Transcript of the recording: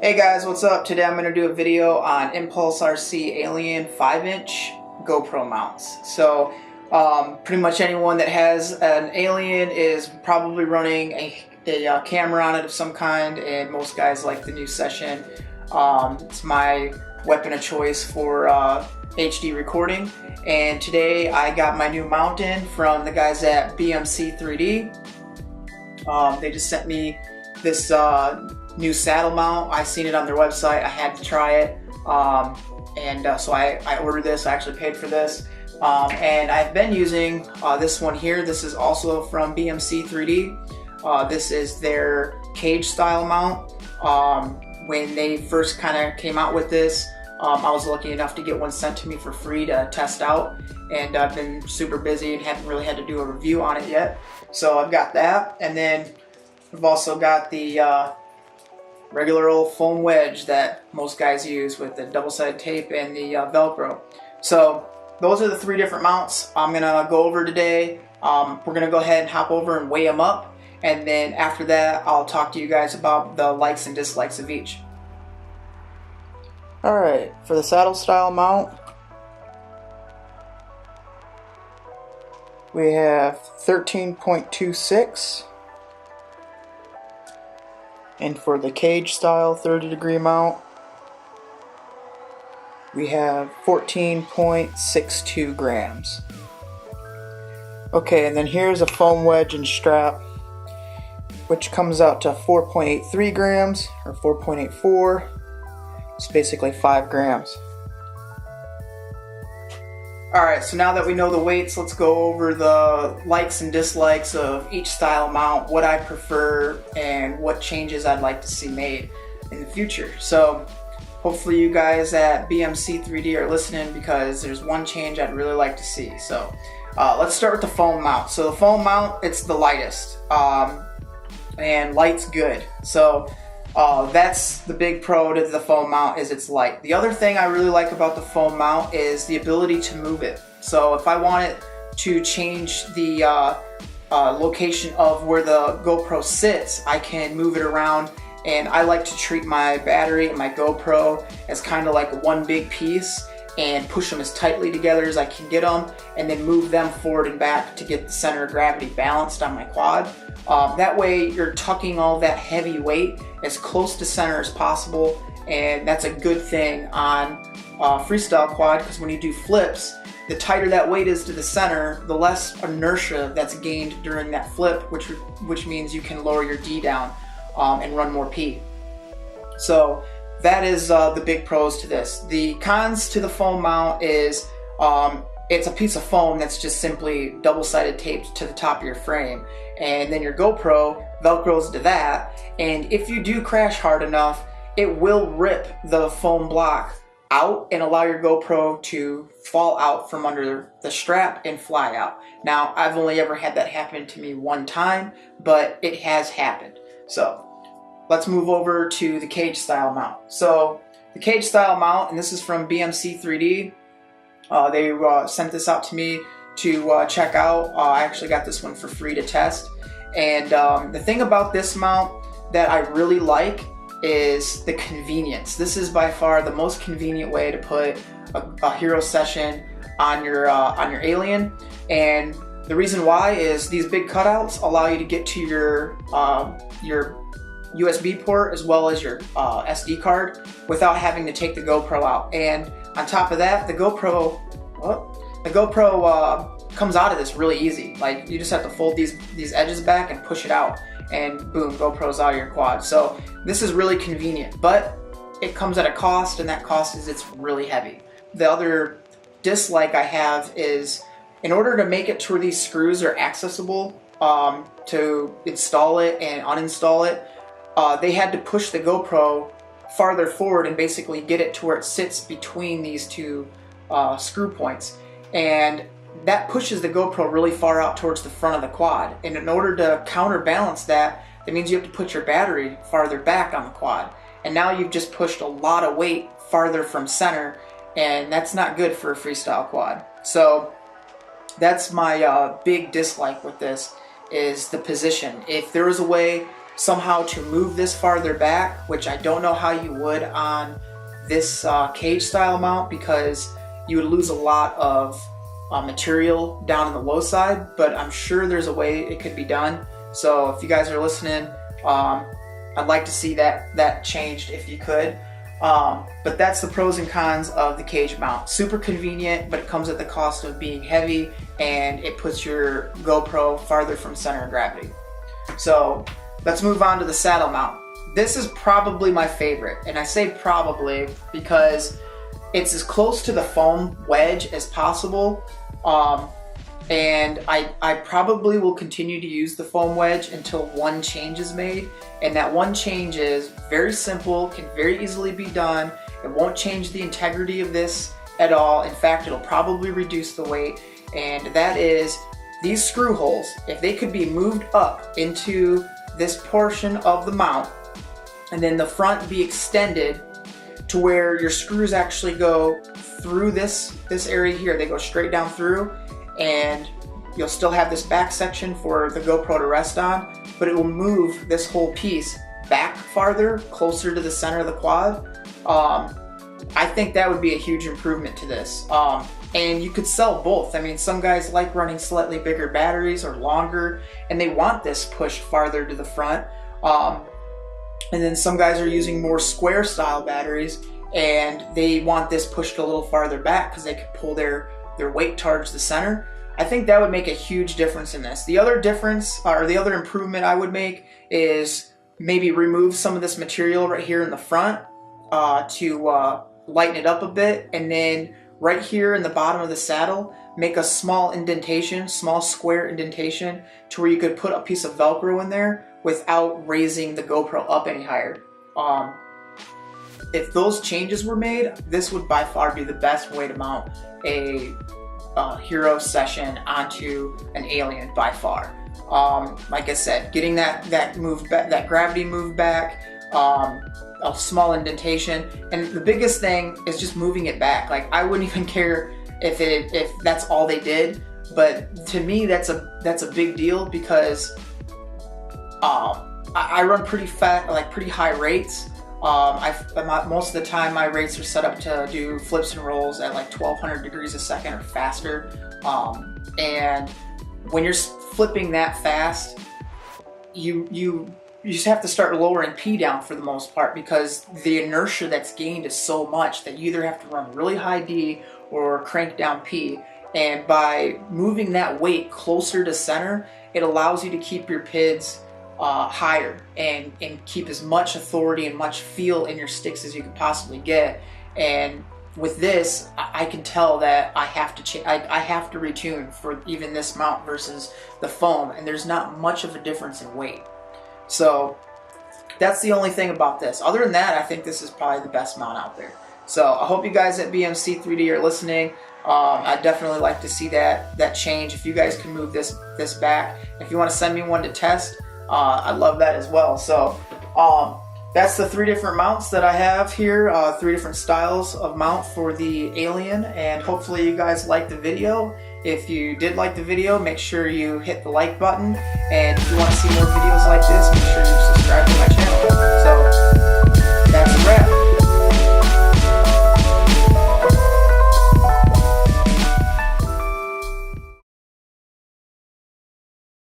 Hey guys, what's up? Today I'm going to do a video on Impulse RC Alien 5-inch GoPro mounts. So pretty much anyone that has an Alien is probably running a camera on it of some kind, and most guys like the new Session. It's my weapon of choice for HD recording, and today I got my new mount in from the guys at BMC 3D. They just sent me this new saddle mount. I seen it on their website. I had to try it, so I ordered this. I actually paid for this, and I've been using this one here. This is also from BMC 3D. This is their cage style mount. When they first kind of came out with this, I was lucky enough to get one sent to me for free to test out, and I've been super busy and haven't really had to do a review on it yet. So I've got that, and then I've also got the regular old foam wedge that most guys use with the double-sided tape and the Velcro. So those are the three different mounts I'm gonna go over today. We're gonna go ahead and hop over and weigh them up, and then after that I'll talk to you guys about the likes and dislikes of each. Alright, for the saddle style mount, we have 13.26. And for the cage style 30-degree mount, we have 14.62 grams. Okay, and then here's a foam wedge and strap, which comes out to 4.83 grams, or 4.84. It's basically 5 grams. Alright, so now that we know the weights, let's go over the likes and dislikes of each style mount, what I prefer, and what changes I'd like to see made in the future. So hopefully you guys at BMC 3D are listening, because there's one change I'd really like to see. So let's start with the foam mount. So the foam mount, it's the lightest, and light's good. So that's the big pro to the foam mount, is it's light. The other thing I really like about the foam mount is the ability to move it. So if I want it to change the location of where the GoPro sits, I can move it around, and I like to treat my battery and my GoPro as kind of like one big piece and push them as tightly together as I can get them, and then move them forward and back to get the center of gravity balanced on my quad. That way you're tucking all that heavy weight as close to center as possible, and that's a good thing on freestyle quad, because when you do flips, the tighter that weight is to the center, the less inertia that's gained during that flip, which means you can lower your D down and run more P. So that is the big pros to this. The cons to the foam mount is it's a piece of foam that's just simply double-sided taped to the top of your frame, and then your GoPro velcros to that, and if you do crash hard enough, it will rip the foam block out and allow your GoPro to fall out from under the strap and fly out. Now, I've only ever had that happen to me one time, but it has happened. So let's move over to the cage style mount. So the cage style mount, and this is from BMC 3D. They sent this out to me to check out. I actually got this one for free to test. And the thing about this mount that I really like is the convenience. This is by far the most convenient way to put a Hero Session on your Alien. And the reason why is these big cutouts allow you to get to your USB port as well as your SD card without having to take the GoPro out. And on top of that, the GoPro comes out of this really easy. Like, you just have to fold these edges back and push it out, and boom, GoPro's out of your quad. So this is really convenient, but it comes at a cost, and that cost is it's really heavy. The other dislike I have is, in order to make it to where these screws are accessible to install it and uninstall it, they had to push the GoPro farther forward and basically get it to where it sits between these two screw points, and that pushes the GoPro really far out towards the front of the quad. And in order to counterbalance that, that means you have to put your battery farther back on the quad, and now you've just pushed a lot of weight farther from center, and that's not good for a freestyle quad. So that's my big dislike with this, is the position. If there was a way somehow to move this farther back, which I don't know how you would on this cage style mount, because you would lose a lot of material down in the low side, but I'm sure there's a way it could be done. So if you guys are listening, I'd like to see that changed if you could. But that's the pros and cons of the cage mount. Super convenient, but it comes at the cost of being heavy, and it puts your GoPro farther from center of gravity. So let's move on to the saddle mount. This is probably my favorite, and I say probably because it's as close to the foam wedge as possible. And I probably will continue to use the foam wedge until one change is made, and that one change is very simple, can very easily be done. It won't change the integrity of this at all. In fact, it'll probably reduce the weight, and that is these screw holes. If they could be moved up into this portion of the mount, and then the front be extended to where your screws actually go through this area here. They go straight down through, and you'll still have this back section for the GoPro to rest on, but it will move this whole piece back farther, closer to the center of the quad. I think that would be a huge improvement to this. And you could sell both. I mean, some guys like running slightly bigger batteries or longer, and they want this pushed farther to the front. And then some guys are using more square style batteries, and they want this pushed a little farther back because they could pull their weight towards the center. I think that would make a huge difference in this. The other difference, or the other improvement I would make, is maybe remove some of this material right here in the front to lighten it up a bit, and then right here in the bottom of the saddle, make a small indentation, small square indentation, to where you could put a piece of Velcro in there without raising the GoPro up any higher. If those changes were made, this would by far be the best way to mount a Hero session onto an Alien by far. Like I said, getting that moved back, that gravity moved back, a small indentation, and the biggest thing is just moving it back. Like, I wouldn't even care if that's all they did, but to me that's a big deal, because I run pretty high rates. Most of the time my rates are set up to do flips and rolls at like 1200 degrees a second or faster. And when you're flipping that fast, you just have to start lowering P down for the most part, because the inertia that's gained is so much that you either have to run really high D or crank down P. And by moving that weight closer to center, it allows you to keep your PIDs higher and keep as much authority and much feel in your sticks as you can possibly get. And with this, I can tell that I have to retune for even this mount versus the foam, and there's not much of a difference in weight. So that's the only thing about this. Other than that, I think this is probably the best mount out there. So I hope you guys at BMC 3D are listening. I'd definitely like to see that change. If you guys can move this back, if you want to send me one to test, I'd love that as well. So that's the 3 different mounts that I have here, 3 different styles of mount for the Alien, and hopefully you guys liked the video. If you did like the video, make sure you hit the like button, and if you want to see more videos like this, make sure you subscribe to my channel. So